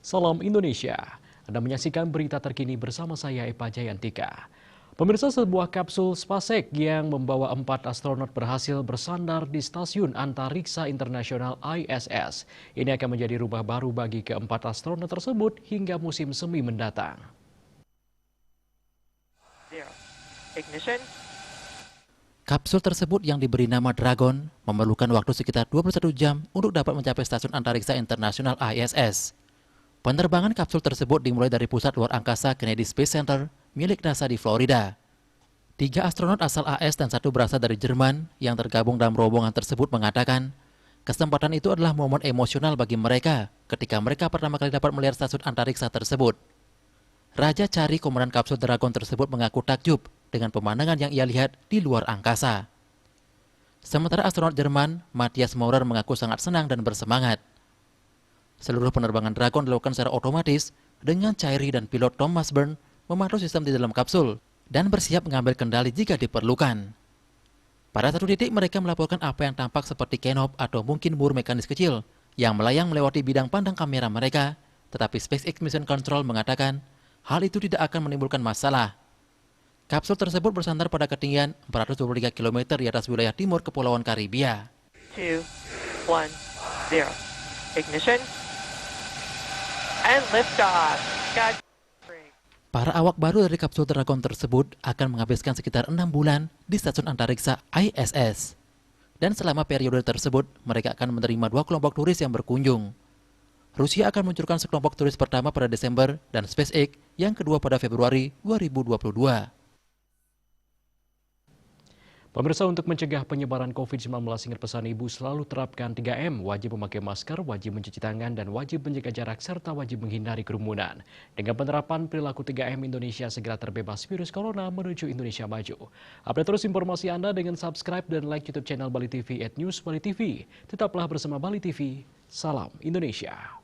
Salam Indonesia. Anda menyaksikan berita terkini bersama saya Epa Jayantika. Pemirsa, sebuah kapsul SpaceX yang membawa 4 astronot berhasil bersandar di Stasiun Antariksa Internasional ISS. Ini akan menjadi rubah baru bagi keempat astronot tersebut hingga musim semi mendatang. Ignition. Kapsul tersebut yang diberi nama Dragon memerlukan waktu sekitar 21 jam untuk dapat mencapai Stasiun Antariksa Internasional ISS. Penerbangan kapsul tersebut dimulai dari pusat luar angkasa Kennedy Space Center milik NASA di Florida. 3 astronot asal AS dan 1 berasal dari Jerman yang tergabung dalam rombongan tersebut mengatakan, kesempatan itu adalah momen emosional bagi mereka ketika mereka pertama kali dapat melihat stasiun antariksa tersebut. Raja Cari, komandan kapsul Dragon tersebut, mengaku takjub dengan pemandangan yang ia lihat di luar angkasa. Sementara astronot Jerman, Matthias Maurer, mengaku sangat senang dan bersemangat. Seluruh penerbangan Dragon dilakukan secara otomatis dengan Cary dan pilot Thomas Byrne memantau sistem di dalam kapsul dan bersiap mengambil kendali jika diperlukan. Pada satu titik mereka melaporkan apa yang tampak seperti kenop atau mungkin mur mekanis kecil yang melayang melewati bidang pandang kamera mereka, tetapi SpaceX Mission Control mengatakan hal itu tidak akan menimbulkan masalah. Kapsul tersebut bersandar pada ketinggian 423 km di atas wilayah timur Kepulauan Karibia. 2, 1, 0. Ignition. And liftoff. Para awak baru dari kapsul Dragon tersebut akan menghabiskan sekitar 6 bulan di Stasiun Antariksa ISS. Dan selama periode tersebut, mereka akan menerima 2 kelompok turis yang berkunjung. Rusia akan meluncurkan sekelompok turis pertama pada Desember dan SpaceX yang kedua pada Februari 2022. Pemirsa, untuk mencegah penyebaran COVID-19, ingat pesan ibu selalu terapkan 3M, wajib memakai masker, wajib mencuci tangan, dan wajib menjaga jarak, serta wajib menghindari kerumunan. Dengan penerapan perilaku 3M, Indonesia segera terbebas virus corona menuju Indonesia maju. Update terus informasi Anda dengan subscribe dan like YouTube channel Bali TV @newsbalitv. Tetaplah bersama Bali TV, salam Indonesia.